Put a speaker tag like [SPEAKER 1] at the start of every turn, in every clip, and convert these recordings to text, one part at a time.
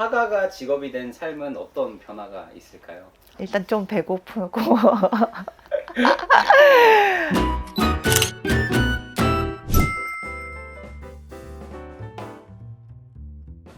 [SPEAKER 1] 화가가 직업이 된 삶은 어떤 변화가 있을까요?
[SPEAKER 2] 일단 좀 배고프고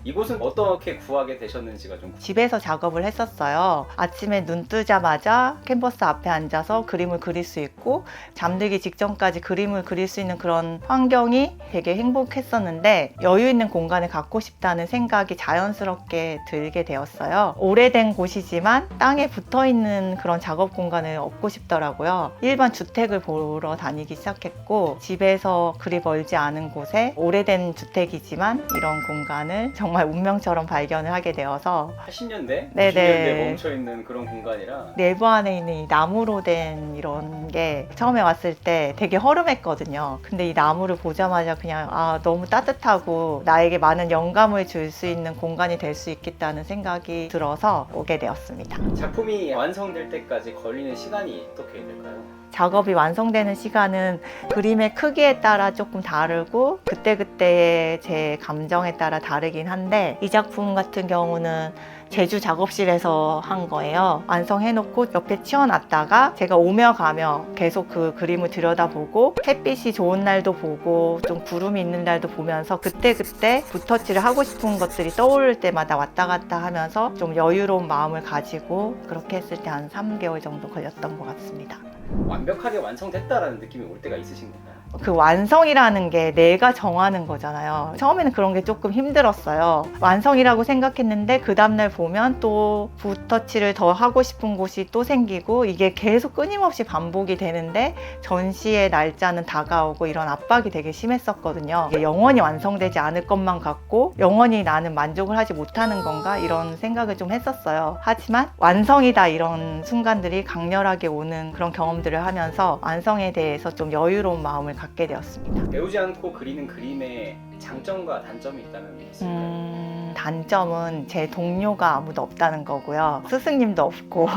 [SPEAKER 1] 이곳은 어떻게 구하게 되셨는지가 좀
[SPEAKER 2] 집에서 작업을 했었어요. 아침에 눈 뜨자마자 캔버스 앞에 앉아서 그림을 그릴 수 있고 잠들기 직전까지 그림을 그릴 수 있는 그런 환경이 되게 행복했었는데 여유 있는 공간을 갖고 싶다는 생각이 자연스럽게 들게 되었어요. 오래된 곳이지만 땅에 붙어 있는 그런 작업 공간을 얻고 싶더라고요. 일반 주택을 보러 다니기 시작했고 집에서 그리 멀지 않은 곳에 오래된 주택이지만 이런 공간을 정말 운명처럼 발견을 하게 되어서
[SPEAKER 1] 80년대,
[SPEAKER 2] 네네.
[SPEAKER 1] 90년대에 멈춰있는 그런 공간이라
[SPEAKER 2] 내부 안에 있는 이 나무로 된 이런 게 처음에 왔을 때 되게 허름했거든요. 근데 이 나무를 보자마자 그냥 너무 따뜻하고 나에게 많은 영감을 줄 수 있는 공간이 될 수 있겠다는 생각이 들어서 오게 되었습니다.
[SPEAKER 1] 작품이 완성될 때까지 걸리는 시간이 어떻게 될까요?
[SPEAKER 2] 작업이 완성되는 시간은 그림의 크기에 따라 조금 다르고 그때그때의 제 감정에 따라 다르긴 한데 이 작품 같은 경우는 제주 작업실에서 한 거예요. 완성해놓고 옆에 치워놨다가 제가 오며 가며 계속 그 그림을 들여다보고 햇빛이 좋은 날도 보고 좀 구름이 있는 날도 보면서 그때그때 붓터치를 하고 싶은 것들이 떠오를 때마다 왔다 갔다 하면서 좀 여유로운 마음을 가지고 그렇게 했을 때 한 3개월 정도 걸렸던 것 같습니다.
[SPEAKER 1] 완벽하게 완성됐다라는 느낌이 올 때가 있으신 건가요?
[SPEAKER 2] 그 완성이라는 게 내가 정하는 거잖아요. 처음에는 그런 게 조금 힘들었어요. 완성이라고 생각했는데 그 다음날 보면 또 붓터치를 더 하고 싶은 곳이 또 생기고 이게 계속 끊임없이 반복이 되는데 전시의 날짜는 다가오고 이런 압박이 되게 심했었거든요. 이게 영원히 완성되지 않을 것만 같고 영원히 나는 만족을 하지 못하는 건가 이런 생각을 좀 했었어요. 하지만 완성이다 이런 순간들이 강렬하게 오는 그런 경험들을 하면서 완성에 대해서 좀 여유로운 마음을 갖게 되었습니다.
[SPEAKER 1] 배우지 않고 그리는 그림에 장점과 단점이 있다면 있을까요?
[SPEAKER 2] 단점은 제 동료가 아무도 없다는 거고요. 스승님도 없고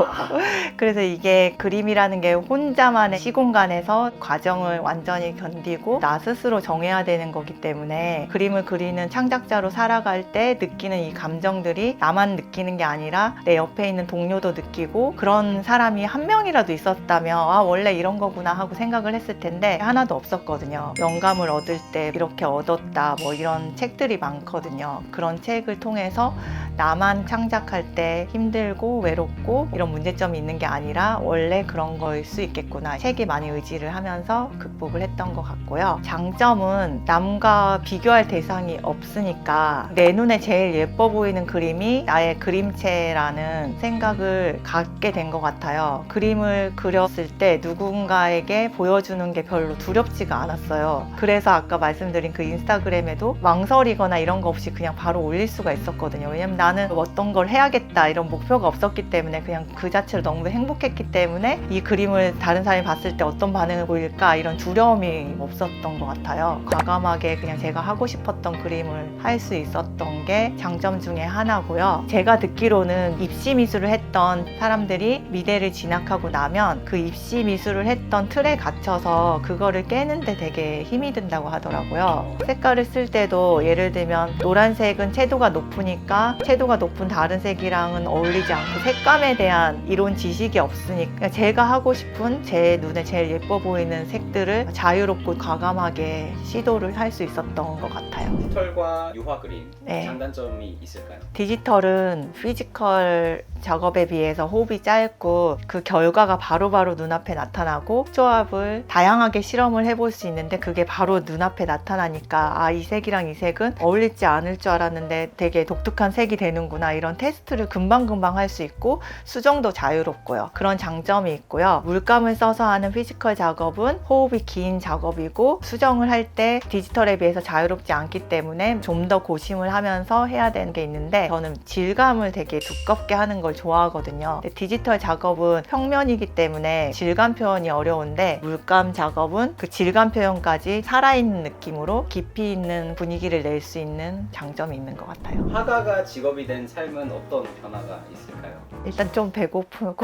[SPEAKER 2] 그래서 이게 그림이라는 게 혼자만의 시공간에서 과정을 완전히 견디고 나 스스로 정해야 되는 거기 때문에 그림을 그리는 창작자로 살아갈 때 느끼는 이 감정들이 나만 느끼는 게 아니라 내 옆에 있는 동료도 느끼고 그런 사람이 한 명이라도 있었다면 원래 이런 거구나 하고 생각을 했을 텐데 하나도 없었거든요. 영감을 얻을 때 이렇게 얻었다 뭐 이런 책들이 많거든요. 그런 책을 통해서 나만 창작할 때 힘들고 외롭고 이런 문제점이 있는 게 아니라 원래 그런 거일 수 있겠구나. 책에 많이 의지를 하면서 극복을 했던 것 같고요. 장점은 남과 비교할 대상이 없으니까 내 눈에 제일 예뻐 보이는 그림이 나의 그림체라는 생각을 갖게 된 것 같아요. 그림을 그렸을 때 누군가에게 보여주는 게 별로 두렵지가 않았어요. 그래서 아까 말씀드린 그 인스타그램에도 망설이거나 이런 거 없이 그냥 바로 올릴 수가 있었거든요. 왜냐면 나는 어떤 걸 해야겠다 이런 목표가 없었기 때문에 그냥 그 자체로 너무 행복했기 때문에 이 그림을 다른 사람이 봤을 때 어떤 반응을 보일까 이런 두려움이 없었던 것 같아요. 과감하게 그냥 제가 하고 싶었던 그림을 할 수 있었던 게 장점 중에 하나고요. 제가 듣기로는 입시 미술을 했던 사람들이 미대를 진학하고 나면 그 입시 미술을 했던 틀에 갇혀서 그거를 깨는데 되게 힘이 든다고 하더라고요. 색깔을 쓸 때도 예를 들면 노란색은 채도가 높으니까 채도가 높은 다른 색이랑은 어울리지 않고 색감에 대한 이론 지식이 없으니까 제가 하고 싶은 제 눈에 제일 예뻐 보이는 색들을 자유롭고 과감하게 시도를 할 수 있었던 것 같아요.
[SPEAKER 1] 디지털과 유화 그림
[SPEAKER 2] 네.
[SPEAKER 1] 장단점이 있을까요?
[SPEAKER 2] 디지털은 피지컬 작업에 비해서 호흡이 짧고 그 결과가 바로바로 눈앞에 나타나고 조합을 다양하게 실험을 해볼 수 있는데 그게 바로 눈앞에 나타나니까 이 색이랑 이 색은 어울리지 않을 줄 알았는데 되게 독특한 색이 되는구나 이런 테스트를 금방금방 할 수 있고 수정도 자유롭고요. 그런 장점이 있고요. 물감을 써서 하는 피지컬 작업은 호흡이 긴 작업이고 수정을 할 때 디지털에 비해서 자유롭지 않기 때문에 좀 더 고심을 하면서 해야 되는 게 있는데 저는 질감을 되게 두껍게 하는 걸 좋아하거든요. 근데 디지털 작업은 평면이기 때문에 질감 표현이 어려운데 물감 작업은 그 질감 표현까지 살아있는 느낌으로 깊이 있는 분위기를 낼 수 있는 장점이 있는 것 같아요.
[SPEAKER 1] 화가가 직업이 된 삶은 어떤 변화가 있을까요?
[SPEAKER 2] 일단 좀 배고프고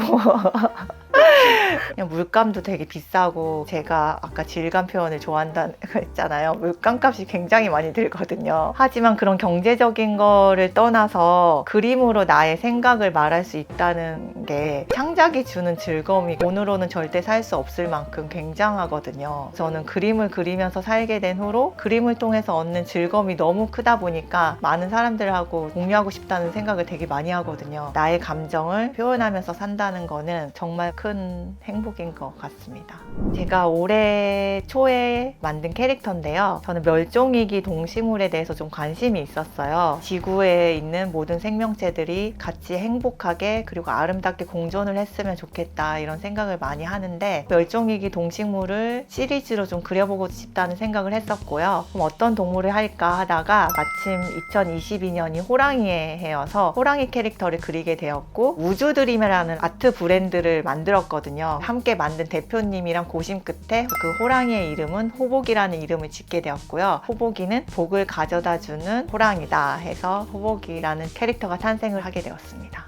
[SPEAKER 2] 그냥 물감도 되게 비싸고, 제가 아까 질감 표현을 좋아한다고 했잖아요. 물감 값이 굉장히 많이 들거든요. 하지만 그런 경제적인 거를 떠나서 그림으로 나의 생각을 말할 수 있다는 게 창작이 주는 즐거움이 돈으로는 절대 살 수 없을 만큼 굉장하거든요. 저는 그림을 그리면서 살게 된 후로 그림을 통해서 얻는 즐거움이 너무 크다 보니까 많은 사람들하고 공유하고 싶다는 생각을 되게 많이 하거든요. 나의 감정을 표현하면서 산다는 거는 정말 큰 행복인 것 같습니다. 제가 올해 초에 만든 캐릭터인데요. 저는 멸종위기 동식물에 대해서 좀 관심이 있었어요. 지구에 있는 모든 생명체들이 같이 행복하게 그리고 아름답게 공존을 했으면 좋겠다, 이런 생각을 많이 하는데, 멸종위기 동식물을 시리즈로 좀 그려보고 싶다는 생각을 했었고요. 그럼 어떤 동물을 할까 하다가 마침 2022년이 호랑이의 해여서 호랑이 캐릭터를 그리게 되었고, 우주드림이라는 아트 브랜드를 만들었거든요. 함께 만든 대표님이랑 고심 끝에 그 호랑이의 이름은 호복이라는 이름을 짓게 되었고요. 호복이는 복을 가져다주는 호랑이다 해서 호복이라는 캐릭터가 탄생을 하게 되었습니다.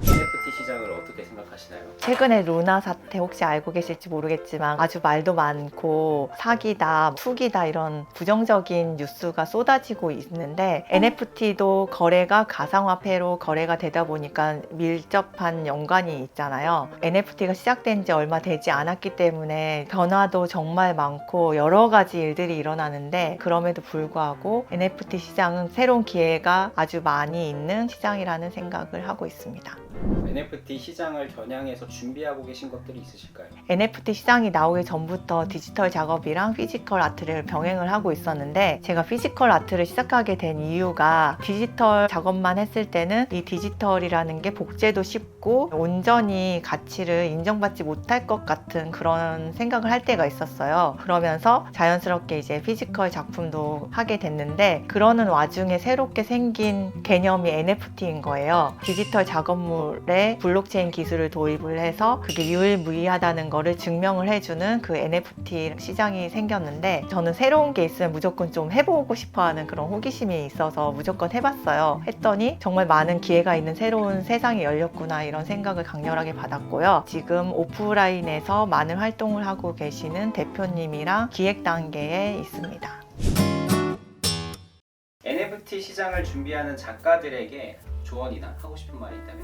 [SPEAKER 1] NFT 시장을 어떻게 생각하시나요?
[SPEAKER 2] 최근에 루나 사태 혹시 알고 계실지 모르겠지만 아주 말도 많고 사기다, 투기다 이런 부정적인 뉴스가 쏟아지고 있는데, NFT도 거래가 가상화폐로 거래가 되다 보니까 밀접한 연관이 있잖아요. NFT가 시작된 지 얼마 되지 않았기 때문에 변화도 정말 많고 여러 가지 일들이 일어나는데, 그럼에도 불구하고 NFT 시장은 새로운 기회가 아주 많이 있는 시장이라는 생각을 하고 있습니다.
[SPEAKER 1] NFT 시장을 겨냥해서 준비하고 계신 것들이 있으실까요?
[SPEAKER 2] NFT 시장이 나오기 전부터 디지털 작업이랑 피지컬 아트를 병행을 하고 있었는데, 제가 피지컬 아트를 시작하게 된 이유가 디지털 작업만 했을 때는 이 디지털이라는 게 복제도 쉽고 온전히 가치를 인정받지 못할 것 같은 그런 생각을 할 때가 있었어요. 그러면서 자연스럽게 이제 피지컬 작품도 하게 됐는데, 그러는 와중에 새롭게 생긴 개념이 NFT인 거예요. 디지털 작업물에 블록체인 기술을 도입을 해서 그게 유일무이하다는 거를 증명을 해주는 그 NFT 시장이 생겼는데, 저는 새로운 게 있으면 무조건 좀 해보고 싶어하는 그런 호기심이 있어서 무조건 해봤어요. 했더니 정말 많은 기회가 있는 새로운 세상이 열렸구나, 이런 생각을 강렬하게 받았고요. 지금 오프라인에서 많은 활동을 하고 계시는 대표님이랑 기획 단계에 있습니다.
[SPEAKER 1] NFT 시장을 준비하는 작가들에게 조언이나 하고 싶은 말이 있다면?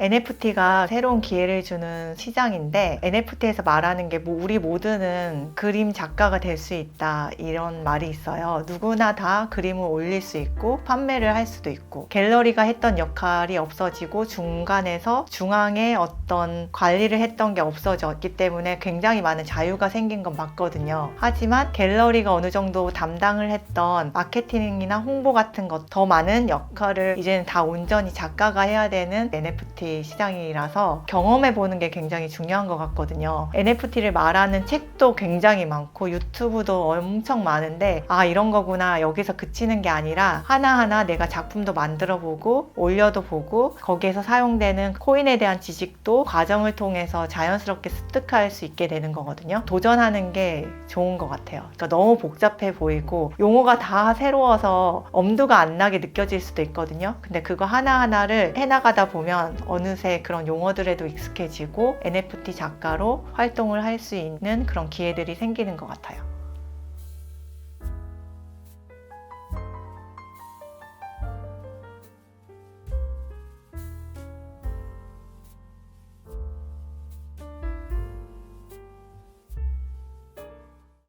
[SPEAKER 2] NFT가 새로운 기회를 주는 시장인데, NFT에서 말하는 게 뭐 우리 모두는 그림 작가가 될 수 있다, 이런 말이 있어요. 누구나 다 그림을 올릴 수 있고 판매를 할 수도 있고, 갤러리가 했던 역할이 없어지고 중간에서 중앙에 어떤 관리를 했던 게 없어졌기 때문에 굉장히 많은 자유가 생긴 건 맞거든요. 하지만 갤러리가 어느 정도 담당을 했던 마케팅이나 홍보 같은 것, 더 많은 역할을 이제는 다 온전히 작가가 해야 되는 NFT 시장이라서 경험해 보는 게 굉장히 중요한 것 같거든요. NFT를 말하는 책도 굉장히 많고 유튜브도 엄청 많은데, 아, 이런 거구나, 여기서 그치는 게 아니라 하나하나 내가 작품도 만들어 보고 올려도 보고, 거기에서 사용되는 코인에 대한 지식도 과정을 통해서 자연스럽게 습득할 수 있게 되는 거거든요. 도전하는 게 좋은 것 같아요. 그러니까 너무 복잡해 보이고 용어가 다 새로워서 엄두가 안 나게 느껴질 수도 있거든요. 근데 그거 하나하나를 해나가다 보면 어느새 그런 용어들에도 익숙해지고 NFT 작가로 활동을 할 수 있는 그런 기회들이 생기는 것 같아요.